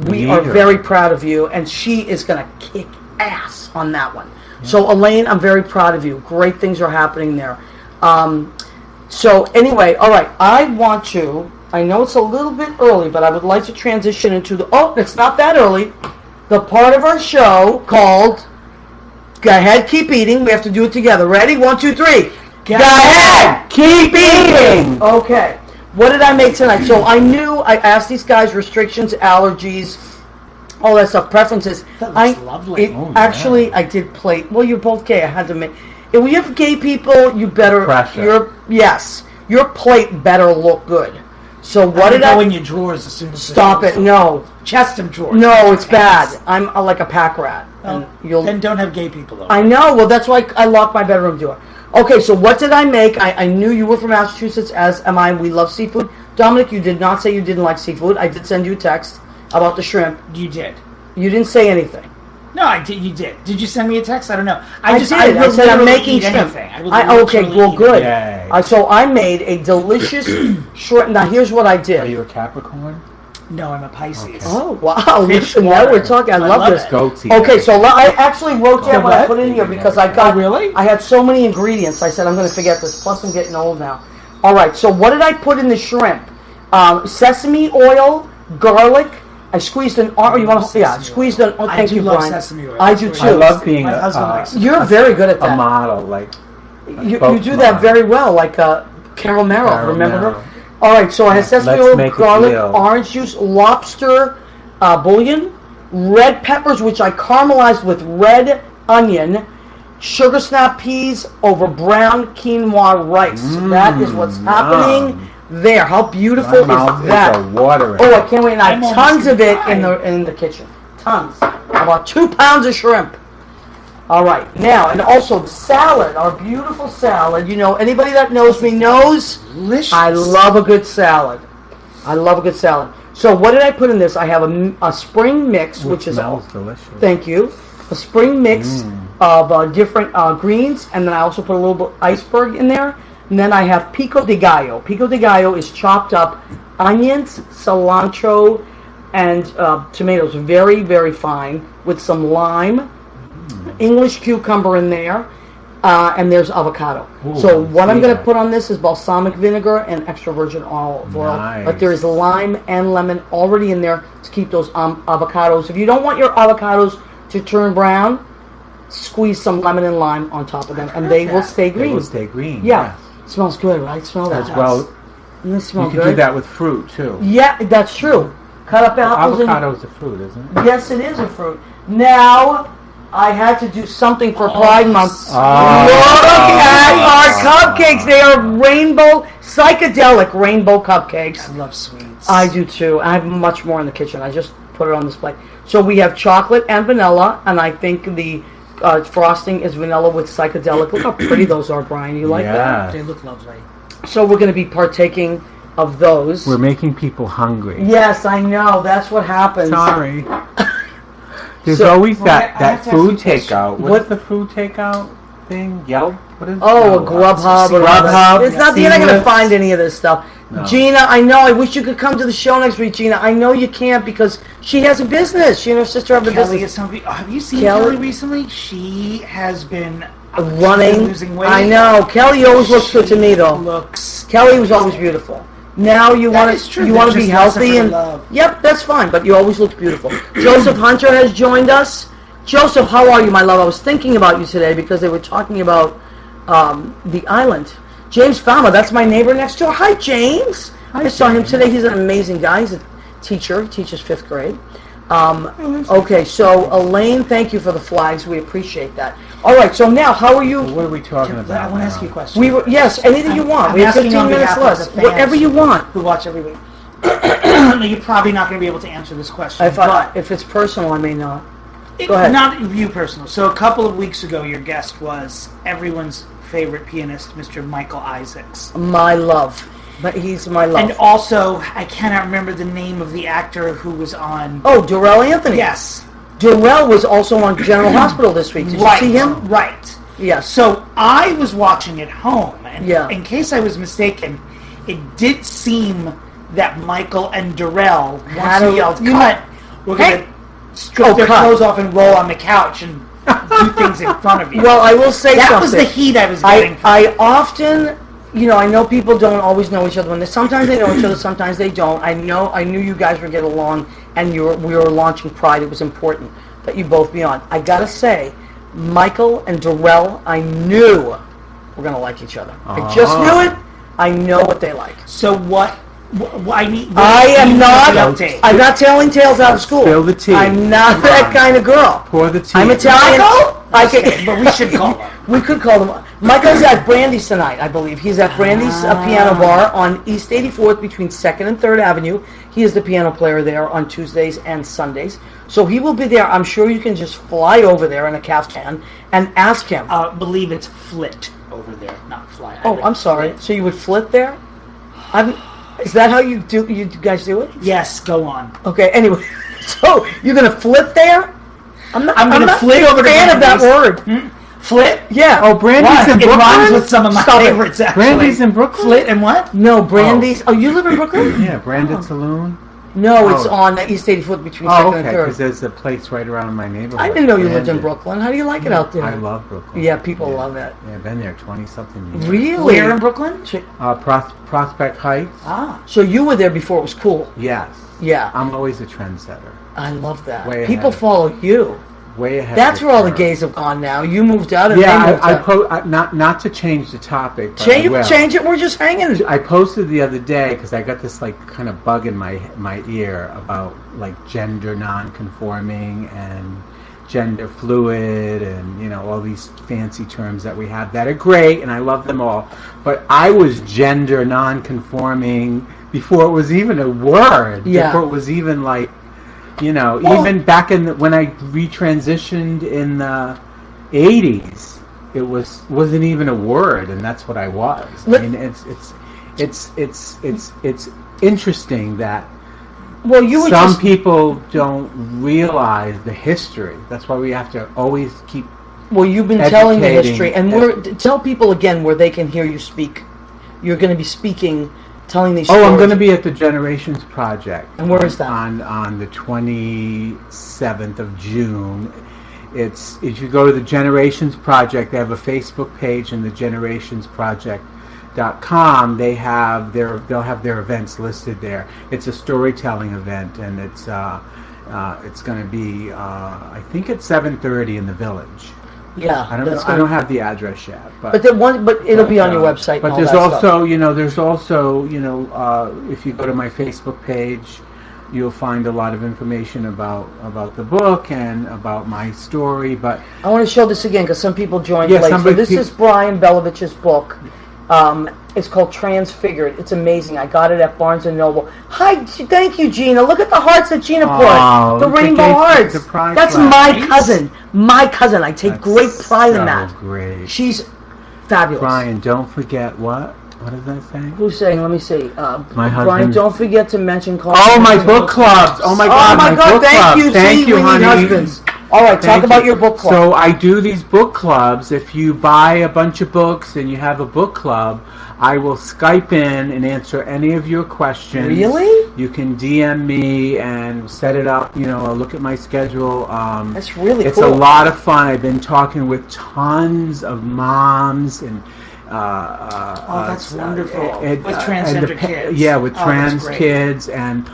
We are leader. very proud of you, and she is going to kick ass on that one. So, Elaine, I'm very proud of you. Great things are happening there. So, anyway, all right, I know it's a little bit early, but I would like to transition into it's not that early, the part of our show called, go ahead, keep eating. We have to do it together. Ready? 1, 2, 3. Go ahead, keep eating. Okay. What did I make tonight? So I asked these guys restrictions, allergies, all that stuff, preferences. That looks lovely. I did plate. Well, you're both gay. I had to make. If we have gay people, you better Pressure. your plate better look good. So what did go I in your drawers as soon as stop it? No, chest of drawers. no, it's bad. I'm like a pack rat. And Then don't have gay people over. I know. Well, that's why I locked my bedroom door. Okay, so what did I make? I knew you were from Massachusetts, as am I. We love seafood. Dominic, you did not say you didn't like seafood. I did send you a text about the shrimp. You did. You didn't say anything. No, I did. You did. Did you send me a text? I don't know. I did. I said I'm making shrimp. Okay, well, good. Yay. So I made a delicious shrimp. Now, here's what I did. Are you a Capricorn? No, I'm a Pisces. Okay. Oh, wow. Fish Listen, now water. we're talking. I love this. it. Goatee. Okay, so I actually wrote down what I put in here because I got. Oh, really? I had so many ingredients. I said I'm going to forget this. Plus, I'm getting old now. All right. So what did I put in the shrimp? Sesame oil, garlic. I squeezed an. You want to? Yeah, squeezed an. Oh, thank you, love Brian. sesame oil. I do too. I love being My husband likes it. You're very good at a that. model, like You do that very well, like Carol Merrill. Carol Remember Merrill. her? All right. So I had sesame Let's oil, make it garlic, real. orange juice, lobster bouillon, red peppers, which I caramelized with red onion, sugar snap peas over brown quinoa rice. That is what's happening there. How beautiful My mouth is that? is a watering. Oh, I can't wait! And I I'm have almost tons of it gonna in the kitchen. Tons. About 2 pounds of shrimp. All right. Now, and also the salad, our beautiful salad. You know, anybody that knows me knows Delicious. I love a good salad. I love a good salad. So what did I put in this? I have a spring mix, which is smells delicious. Thank you. A spring mix of different greens, and then I also put a little bit iceberg in there. And then I have pico de gallo. Pico de gallo is chopped up onions, cilantro, and tomatoes, very, very fine, with some lime, English cucumber in there, and there's avocado. Ooh, So what I'm going to yeah. put on this is balsamic vinegar and extra virgin olive oil. Nice. But there is lime and lemon already in there to keep those avocados. If you don't want your avocados to turn brown, squeeze some lemon and lime on top of them, and they will stay green. They will stay green. Yeah. Smells good, right? Smell that. As well, Doesn't it smell you can good? do that with fruit too. Yeah, that's true. Cut up apples and Avocado is a fruit, isn't it? yes, it is a fruit. Now, I had to do something for Pride Month. Oh. Look at our cupcakes. They are psychedelic rainbow cupcakes. I love sweets. I do too. I have much more in the kitchen. I just put it on display. So we have chocolate and vanilla, and I think the frosting is vanilla with psychedelic. Look how pretty those are, Brian. You like that? They look lovely. So we're going to be partaking of those. We're making people hungry. Yes, I know. That's what happens. Sorry. There's So- always I that have to food ask you a question. takeout. What- What's the food takeout thing? Yelp? What is it? Oh, No, a Grubhub. or Grubhub. It's not. You're not going to Seamless. find any of this stuff. No. Gina, I know. I wish you could come to the show next week, Gina. I know you can't because she has a business. She and her sister have a Kelly business. is somebody. Have you seen Kelly? Kelly recently? She has been Running. losing weight. I know. Kelly always looks good to me, though. Looks. Kelly was always beautiful. Now you That want is true. to. You They're want to be just less of healthy her and. love. Yep, that's fine. But you always look beautiful. Joseph Hunter has joined us. Joseph, how are you, my love? I was thinking about you today because they were talking about the island. James Fama, that's my neighbor next door. Hi, James. I saw him today. He's an amazing guy. He's a teacher. He teaches 5th grade. Okay, so Elaine, thank you for the flags. We appreciate that. All right, so now, how are you? What are we talking I about? want to now? ask you a question. We were, yes, anything you want. I'm We have asking 15 on minutes behalf of less. the fans Whatever you want. Who watch every week. You're probably not going to be able to answer this question. If it's personal, I may not. It- Go ahead. Not you personal. So a couple of weeks ago, your guest was everyone's favorite pianist, Mr. Michael Isaacs. My love. But he's my love. And also, I cannot remember the name of the actor who was on. Oh, Darrell Anthony. Yes. Darrell was also on General Hospital this week. Did Right. you see him? Right. Yes. So I was watching at home, and Yeah. in case I was mistaken, it did seem that Michael and Darrell, once Had he a- yelled you "cut," were going Hey! to strip Oh, their cut. clothes off and roll on the couch and do things in front of you. Well, I will say that something. was the heat I was getting. I often, I know people don't always know each other. When sometimes they know each other, sometimes they don't. I knew you guys would get along, and we were launching Pride. It was important that you both be on. I gotta say, Michael and Darrell, I knew were gonna like each other. I just knew it. I know what they like. So what I need. I am not. The update. I'm not telling tales out of school. Spill the tea. I'm not Come that on. kind of girl. Pour the tea. I'm Italian. Michael? But we should call him. We could call him. Michael's at Brandy's tonight, I believe. He's at Brandy's Piano Bar on East 84th between 2nd and 3rd Avenue. He is the piano player there on Tuesdays and Sundays. So he will be there. I'm sure you can just fly over there in a caftan and ask him. Believe it's flit over there, not fly. Oh, I'm sorry. So you would flit there? Is that how you do? You guys do it? Yes, go on. Okay. Anyway, so you're gonna flit there? I'm gonna flit over to fan of that Brandy's. word. Flit? Yeah. Oh, Brandy's in It rhymes Brooklyn? with some of my Stop it. favorites, actually. Brandy's in Brooklyn? Flit and what? No, Brandy's. Oh, you live in Brooklyn? Yeah, Branded Saloon. No, it's Oh. on East 84th between Oh, 2nd okay, and because 3rd. there's a place right around my neighborhood. I didn't know you lived in Branded. Brooklyn. How do you like it out there? I love Brooklyn. Yeah, people love it. Yeah, I've been there 20-something years. Really? Where in Brooklyn? Prospect Heights? So you were there before it was cool. Yes. Yeah. I'm always a trendsetter. I love that. Way People ahead. follow you. Way ahead. That's of where all the curve. gays have gone now. You moved out and they Yeah, moved out. not to change the topic, but I will. Change it. We're just hanging. I posted the other day because I got this like kind of bug in my ear about like gender non-conforming and gender fluid and all these fancy terms that we have that are great and I love them all. But I was gender non-conforming before it was even a word. Yeah. Before it was even like even back when I retransitioned in the 80s, it wasn't even a word, and that's what I was. I mean, it's interesting that some people don't realize the history. That's why we have to always keep. Well, you've been telling the history, and tell people again where they can hear you speak. You're going to be speaking. Telling these stories. I'm going to be at the Generations Project. And where is that? On the 27th of June. It's if you go to the Generations Project, they have a Facebook page, and the generationsproject.com. They'll have their events listed there. It's a storytelling event, and it's going to be I think at 7:30 in the Village. Yeah, I don't have the address yet, but it'll be on your website. But and there's all that also if you go to my Facebook page, you'll find a lot of information about the book and about my story. But I want to show this again because some people joined Yeah, late. So this people- is Brian Belovitch's book. It's called Transfigured. It's amazing. I got it at Barnes & Noble. Hi, thank you, Gina. Look at the hearts that Gina put. Oh, The they rainbow gave hearts. the prize That's last my night. cousin. My cousin. I take great pride in that. Great. She's fabulous. Brian, don't forget what? What does that say? Who's saying? Let me see. My Brian, husband. don't forget to mention. Oh, my book clubs! Oh my God! Oh my God! book Thank clubs. you. Thank See, you, we honey. need husbands. All right, talk about your book club. So I do these book clubs. If you buy a bunch of books and you have a book club, I will Skype in and answer any of your questions. Really? You can DM me and set it up. I'll look at my schedule. That's really it's cool. a lot of fun. I've been talking with tons of moms and. That's wonderful. With transgender kids. Yeah, with Oh, trans that's great. kids, and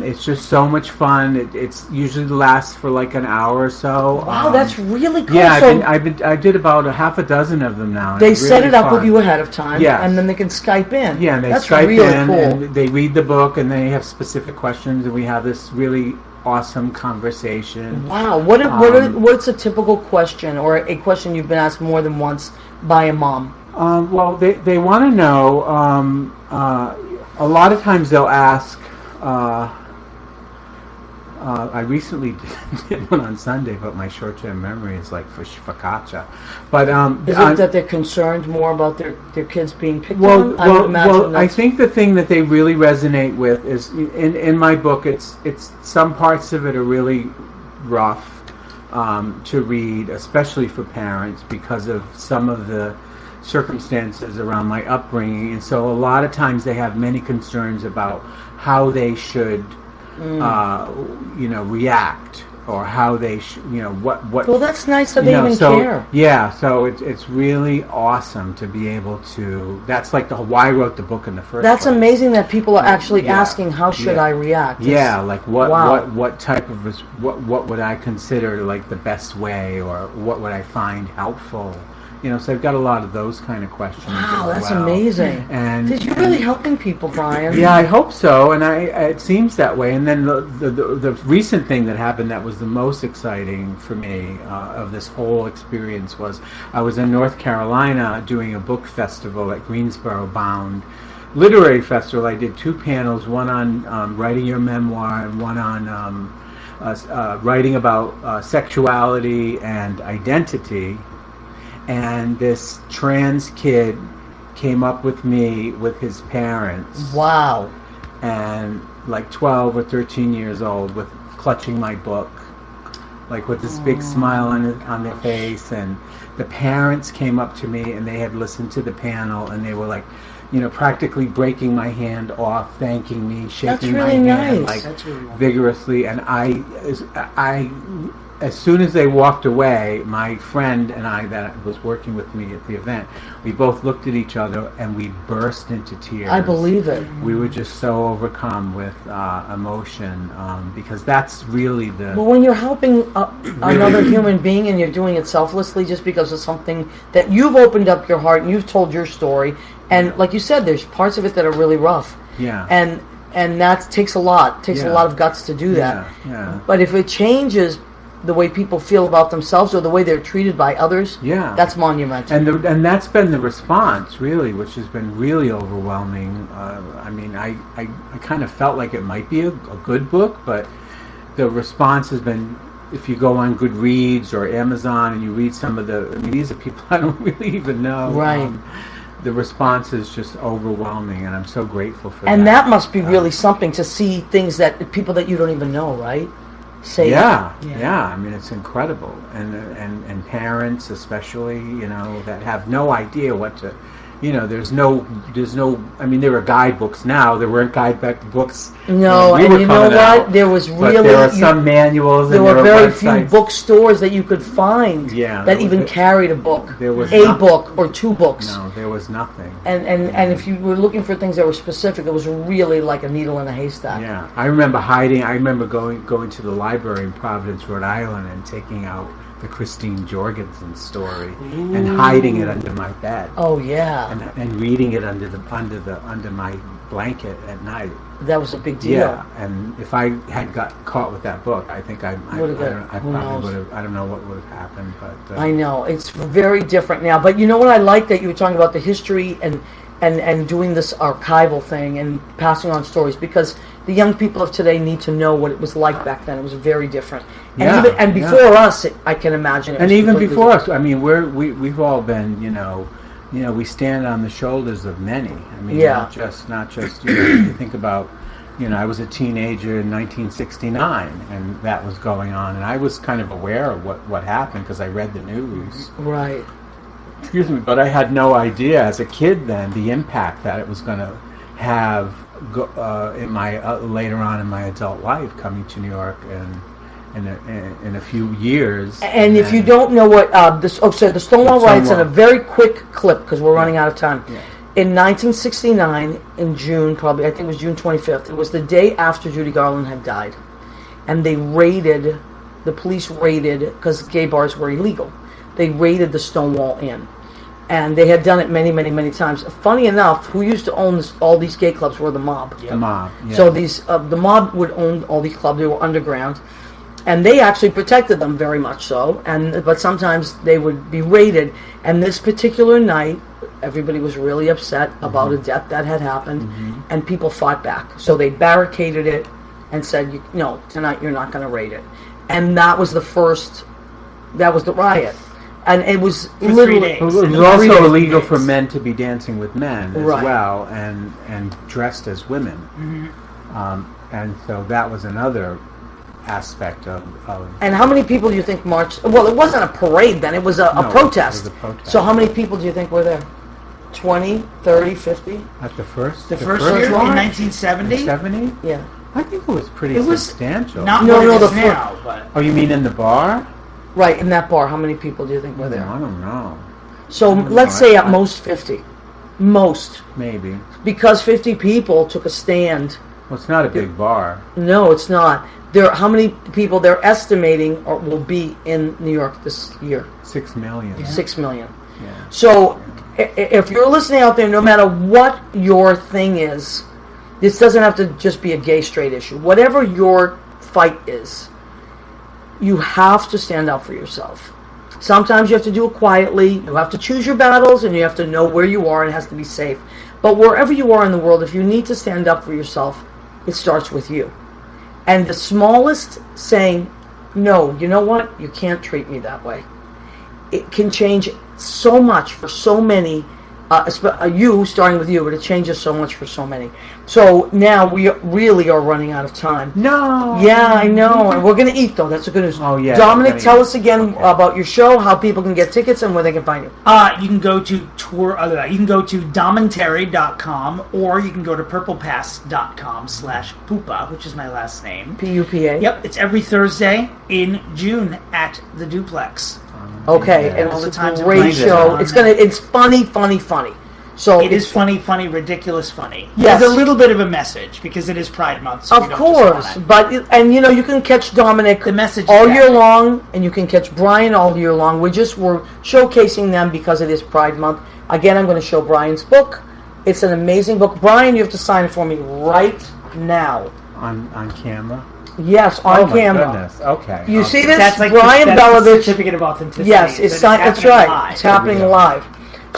it's just so much fun. It's usually lasts for like an hour or so. Wow, that's really cool. Yeah, So I did about a half a dozen of them now. and they it's set really it up fun. with you ahead of time, Yes. and then they can Skype in. Yeah, and they that's Skype really in, cool. and they read the book, and they have specific questions, and we have this really awesome conversation. Wow, what's a typical question or a question you've been asked more than once by a mom? Well, they want to know. A lot of times they'll ask. I recently did one on Sunday, but my short-term memory is like for focaccia. But Is it that they're concerned more about their kids being picked on? I would imagine I that's- think the thing that they really resonate with is in my book. It's some parts of it are really rough to read, especially for parents, because of some of the circumstances around my upbringing, and so a lot of times they have many concerns about how they should, react, or how they should, what. Well, that's nice that they even care. Yeah, so it's really awesome to be able to. That's like why I wrote the book in the first. That's place. amazing that people are actually Yeah. asking, how should Yeah. I react? Yeah, like what Wow. what type of what would I consider like the best way, or what would I find helpful, So I've got a lot of those kind of questions. Wow, as that's well. amazing. And Did you really helping people, Brian? yeah, I hope so, and it seems that way. And then the recent thing that happened that was the most exciting for me of this whole experience was I was in North Carolina doing a book festival at Greensboro Bound Literary Festival. I did 2 panels, one on writing your memoir and one on writing about sexuality and identity. And this trans kid came up with me with his parents. Wow. And like 12 or 13 years old, with clutching my book, like with this big smile on their face. And the parents came up to me and they had listened to the panel and they were like, practically breaking my hand off, thanking me, shaking really my hand nice. like That's really nice. vigorously. And I as soon as they walked away, my friend and I that was working with me at the event, we both looked at each other and we burst into tears. I believe it. We were just so overcome with emotion because that's really But when you're helping another human being and you're doing it selflessly just because of something that you've opened up your heart and you've told your story, and like you said, there's parts of it that are really rough. Yeah. And that takes a lot. Takes a Yeah. lot of guts to do that. Yeah. But if it changes the way people feel about themselves or the way they're treated by others, Yeah. that's monumental. And that's been the response, really, which has been really overwhelming. I kind of felt like it might be a good book, but the response has been, if you go on Goodreads or Amazon and you read some of these are people I don't really even know. Right. The response is just overwhelming, and I'm so grateful for that. And that must be really something to see things that people that you don't even know, right? Say Yeah. I mean, it's incredible, and parents especially, that have no idea what to, there's no. I mean, there are guidebooks now. There weren't guidebooks. No, when we and were you know coming out. what? There was But really there are some manuals. there and were are very few websites. bookstores that you could find Yeah, that there even was- carried a book, there was a not- book or 2 books. No, there was nothing. And if you were looking for things that were specific, it was really like a needle in a haystack. Yeah, I remember hiding. I remember going to the library in Providence, Rhode Island, and taking out the Christine Jorgensen story and hiding it under my bed. Oh yeah, And reading it under my blanket at night. that was a big deal. Yeah, and if I had got caught with that book, I think I Would've got- who probably knows? would have. I don't know what would have happened, but I know it's very different now. But you know what I like that you were talking about the history and doing this archival thing and passing on stories, because the young people of today need to know what it was like back then. It was very different. And Yeah, before us, I can imagine. It and was even completely before different. us, I mean, we've all been, we stand on the shoulders of many. I mean, Yeah. not just you think about, I was a teenager in 1969, and that was going on, and I was kind of aware of what happened because I read the news. Right. Excuse me, but I had no idea as a kid then the impact that it was going to have in my later on in my adult life, coming to New York and in a few years. And if you don't know what the Stonewall Riots, in a Stonewall. very quick clip because we're running out of time. Yeah. In 1969, in June, probably I think it was June 25th. It was the day after Judy Garland had died, and the police raided because gay bars were illegal. They raided the Stonewall Inn, and they had done it many, many, many times. Funny enough, who used to own all these gay clubs were the mob. The mob. Yeah. So the mob would own all these clubs. They were underground, and they actually protected them very much so. But sometimes they would be raided. And this particular night, everybody was really upset about a death that had happened, and people fought back. So they barricaded it and said, "No, tonight you're not going to raid it." And that was the first. That was the riot. And it was For 3 literally days. It was And also 3 days. illegal for men to be dancing with men as Right. well, and dressed as women. And so that was another aspect of And how many people do you think marched? Well, it wasn't a parade then. It was a No, protest. it was a protest. So how many people do you think were there? 20, 30, 50? at the first The first year in one? 1970, 70. Yeah. I think it was pretty It was substantial. not No, what no, it is the fir- now, but Oh, you mean in the bar? Right, in that bar, how many people do you think were there? I don't know. So let's say at most 50. Most. Maybe. Because 50 people took a stand. Well, it's not a big bar. No, it's not. How many people they're estimating will be in New York this year? 6 million. 6 million. Yeah. So if you're listening out there, no matter what your thing is, this doesn't have to just be a gay straight issue. Whatever your fight is, you have to stand up for yourself. Sometimes you have to do it quietly. You have to choose your battles, and you have to know where you are, and it has to be safe. But wherever you are in the world, if you need to stand up for yourself, it starts with you. And the smallest saying, no, you know what? You can't treat me that way. It can change so much for so many, you, starting with you, but it changes so much for so many. So now we really are running out of time. No. Yeah, I know. And we're going to eat, though. That's the good news. Oh, yeah. Dominic, tell us again about your show, how people can get tickets, and where they can find you. You can go to you can go to domandterry.com, or you can go to purplepass.com/Pupa, which is my last name. Pupa. Yep, it's every Thursday in June at the Duplex. Okay, and all the it's times a it great plays show. on It's funny. So it is funny, ridiculous funny. Yes. There's a little bit of a message because it is Pride Month. So of course, but you can catch Dominic the message all year long, and you can catch Brian all year long. We're showcasing them because it is Pride Month. Again, I'm going to show Brian's book. It's an amazing book. Brian, you have to sign it for me right now. On camera. Yes, on camera. Goodness. Okay. You see this? That's like Brian that's Belovitch. certificate of authenticity. Yes, it's that's right. Live. It's happening live.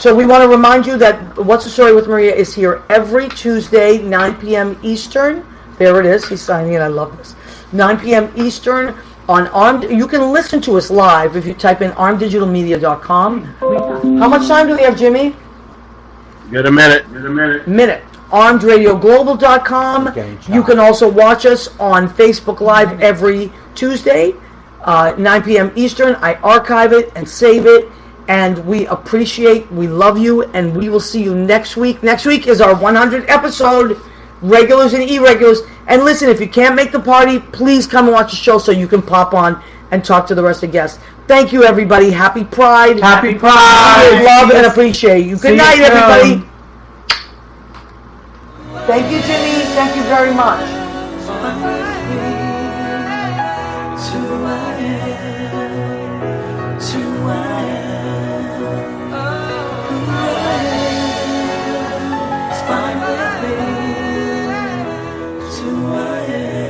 So we want to remind you that What's the Story with Maria is here every Tuesday, 9 p.m. Eastern. There it is. He's signing it. I love this. 9 p.m. Eastern on Armed. You can listen to us live if you type in armeddigitalmedia.com. How much time do we have, Jimmy? Get a minute. Minute. ArmedRadioGlobal.com. You can also watch us on Facebook Live every Tuesday, 9 p.m. Eastern. I archive it and save it, and we love you, and we will see you next week. Next week is our 100th episode, regulars and irregulars. And listen, if you can't make the party, please come and watch the show so you can pop on and talk to the rest of the guests. Thank you, everybody. Happy Pride. Happy Pride. We love and appreciate you. Good night, everybody. Thank you, Jimmy. Thank you very much. Fine with me, it's who I am.